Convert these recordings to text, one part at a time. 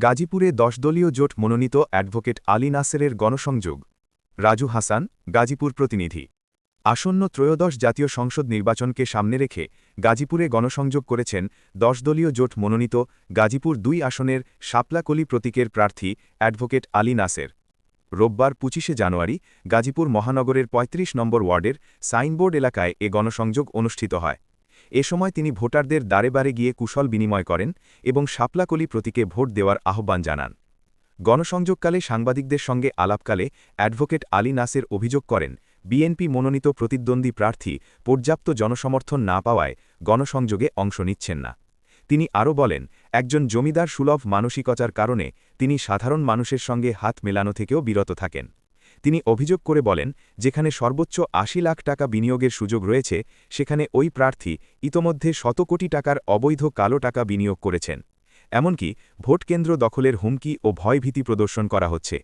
গাজীপুরে 10 দলীয় জোট মনোনীত অ্যাডভোকেট আলী নাসেরের গণসংযোগ। রাজু হাসান, গাজীপুর প্রতিনিধি। আসন্ন ত্রয়োদশ জাতীয় সংসদ নির্বাচনকে সামনে রেখে গাজীপুরে গণসংযোগ করেছেন 10 দলীয় জোট মনোনীত গাজীপুর 2 আসনের শাপলাকলি প্রতীকের প্রার্থী অ্যাডভোকেট আলী নাসের। রোববার 25 জানুয়ারি গাজীপুর মহানগরের ৩৫ নম্বর ওয়ার্ডের সাইনবোর্ড এলাকায় এ গণসংযোগ অনুষ্ঠিত হয়। এ সময় তিনি ভোটারদের দ্বারে বারে গিয়ে কুশল বিনিময় করেন এবং শাপলাকলি প্রতীকে ভোট দেওয়ার আহ্বান জানান। গণসংযোগকালে সাংবাদিকদের সঙ্গে আলাপকালে অ্যাডভোকেট আলী নাসের অভিযোগ করেন, বিএনপি মনোনীত প্রতিদ্বন্দ্বী প্রার্থী পর্যাপ্ত জনসমর্থন না পাওয়ায় গণসংযোগে অংশ নিচ্ছেন না। তিনি আরও বলেন, একজন জমিদার সুলভ মানসিকতার কারণে তিনি সাধারণ মানুষের সঙ্গে হাত মেলানো থেকেও বিরত থাকেন। তিনি অভিযোগ করে বলেন, যেখানে সর্বোচ্চ ৮০ লাখ টাকা বিনিয়োগের সুযোগ রয়েছে সেখানে ওই প্রার্থী ইতোমধ্যে শত কোটি টাকার অবৈধ কালো টাকা বিনিয়োগ করেছেন। এমনকি ভোটকেন্দ্র দখলের হুমকি ও ভয়ভীতি প্রদর্শন করা হচ্ছে।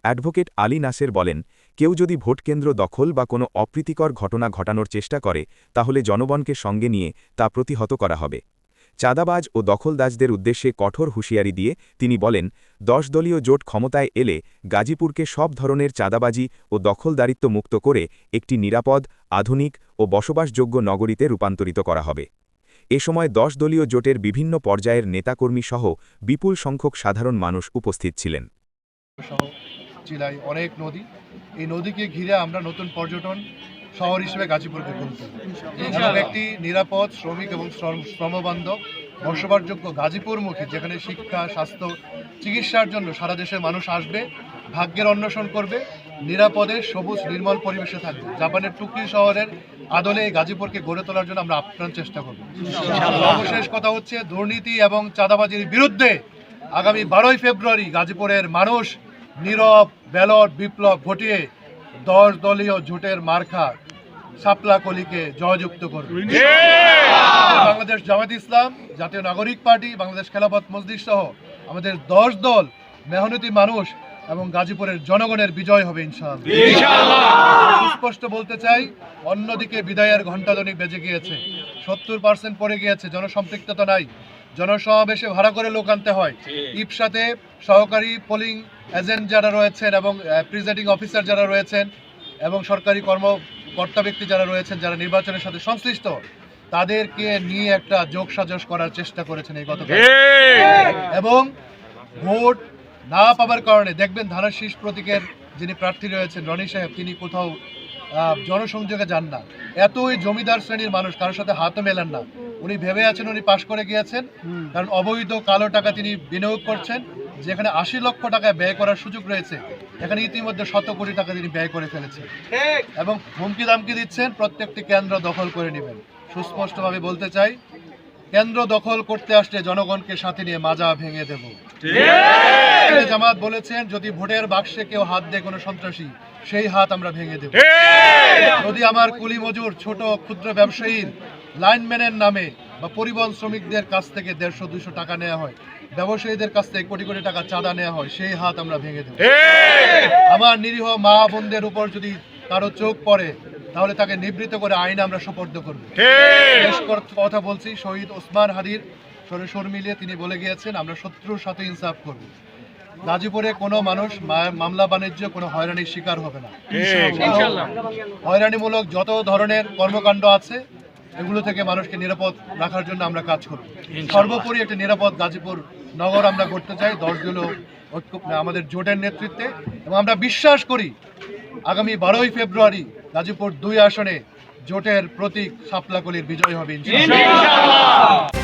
অ্যাডভোকেট আলী নাসের বলেন, কেউ যদি ভোটকেন্দ্র দখল বা কোনো অপ্রীতিকর ঘটনা ঘটানোর চেষ্টা করে তাহলে জনগণকে সঙ্গে নিয়ে তা প্রতিহত করা হবে। চাঁদাবাজ ও দখলদাজদের উদ্দেশ্যে কঠোর হুঁশিয়ারি দিয়ে তিনি বলেন, 10 দলীয় জোট ক্ষমতায় এলে গাজীপুরকে সব ধরনের চাঁদাবাজি ও দখলদারিত্ব মুক্ত করে একটি নিরাপদ, আধুনিক ও বসবাসযোগ্য নগরীতে রূপান্তরিত করা হবে। এ সময় 10 দলীয় জোটের বিভিন্ন পর্যায়ের নেতাকর্মী সহ বিপুল সংখ্যক সাধারণ মানুষ উপস্থিত ছিলেন। জেলায় অনেক নদী, এই নদীকে ঘিরে আমরা নতুন পর্যটন শহর হিসেবে গাজীপুরকে গড়ে তুলব এবং একটি নিরাপদ, শ্রমিক এবং শ্রমবান্ধব বসবাসযোগ্য গাজীপুরমুখী, যেখানে শিক্ষা, স্বাস্থ্য, চিকিৎসার জন্য সারা দেশের মানুষ আসবে, ভাগ্যের অন্বেষণ করবে, নিরাপদে সবুজ নির্মল পরিবেশে থাকবে। জাপানের টুকি শহরের আদলে এই গাজীপুরকে গড়ে তোলার জন্য আমরা আপ্রাণ চেষ্টা করব। সর্বশেষ কথা হচ্ছে, দুর্নীতি এবং চাঁদাবাজির বিরুদ্ধে আগামী 12ই ফেব্রুয়ারি গাজীপুরের মানুষ নীরব ব্যালট বিপ্লব ঘটিয়ে 10 দলীয় জোটের মার্কা শাপলাকলিকে জয়যুক্ত করবে। বাংলাদেশ জামায়াত ইসলাম, জাতীয় নাগরিক পার্টি, বাংলাদেশ খেলাফত মজলিস সহ আমাদের 10 দল মেহনতি মানুষ এবং গাজীপুরের জনগণের বিজয় হবে ইনশাআল্লাহ। সুস্পষ্ট বলতে চাই, অন্যদিকে বিদায়ের ঘণ্টাধ্বনি বেজে গিয়েছে, 70% পড়ে গিয়েছে, জনসম্পৃক্ততা নাই, জনসমাবেশে ভাড়া করে লোক আনতে হয়। ইপসাতে সহকারী পোলিং এজেন্ট যারা রয়েছেন এবং প্রিজাইডিং অফিসার যারা রয়েছেন এবং সরকারি কর্মকর্তা ব্যক্তি যারা রয়েছেন, যারা নির্বাচনের সাথে সংশ্লিষ্ট, তাদেরকে নিয়ে একটা যোগসাজশ করার চেষ্টা করেছেন এই গতকাল। এবং ভোট না পাবার কারণে দেখবেন ধানের শীষ প্রতীকের যিনি প্রার্থী রয়েছেন রনি সাহেব, তিনি কোথাও জনসংযোগে যান না। এতই জমিদার শ্রেণীর মানুষ, কারোর সাথে হাতও মেলান না। উনি ভেবে আছেন উনি পাশ করে গিয়েছেন, কারণ অবৈধ কালো টাকা তিনি বিনিয়োগ করছেন। যেখানে ৮০ লক্ষ টাকা ব্যয় করার সুযোগ রয়েছে, এখানে ইতিমধ্যে 100 কোটি টাকা তিনি ব্যয় করে ফেলেছেন এবং হুমকি দামকি দিচ্ছেন প্রত্যেকটি কেন্দ্র দখল করে নেবেন। সুস্পষ্টভাবে বলতে চাই, কেন্দ্র দখল করতে আসলে জনগণকে সাথে নিয়ে মাজা ভেঙে দেব। জামাত বলেছেন, যদি ভোটের বাক্সে কেউ হাত দেয় কোনো সন্ত্রাসী, সেই হাত আমরা ভেঙে দেব। যদি আমার কুলি মজুর, ছোট ক্ষুদ্র ব্যবসায়ীর, লাইনম্যানের নামে বা পরিবহন শ্রমিকদের কাছ থেকে 150-200 টাকা নেওয়া হয়, ব্যবসায়ীদের কাছ থেকে কোটি কোটি টাকা চাঁদা নেওয়া হয়, সেই হাত আমরা ভেঙে দেব। আমার নিরীহ মা বোনদের উপর যদি কারো চোখ পড়ে, তাহলে তাকে নিবৃত্ত করে আইনে আমরা সোপর্দ করব। কথা বলছি, শহীদ ওসমান হাদির সুর মিলিয়ে তিনি বলে গিয়েছেন, আমরা শত্রুর সাথে ইনসাফ করব। গাজীপুরে কোনো মানুষ মামলা বাণিজ্য কোনো হয়রানির শিকার হবে না। হয়রানিমূলক যত ধরনের কর্মকাণ্ড আছে, এগুলো থেকে মানুষকে নিরাপদ রাখার জন্য আমরা কাজ করব। সর্বোপরি একটা নিরাপদ গাজীপুর নগর আমরা করতে চাই 10 দলীয় আমাদের জোটের নেতৃত্বে, এবং আমরা বিশ্বাস করি আগামী 12ই ফেব্রুয়ারি গাজীপুর 2 আসনে জোটের প্রতীক শাপলাকলির বিজয় হবে ইনশাআল্লাহ।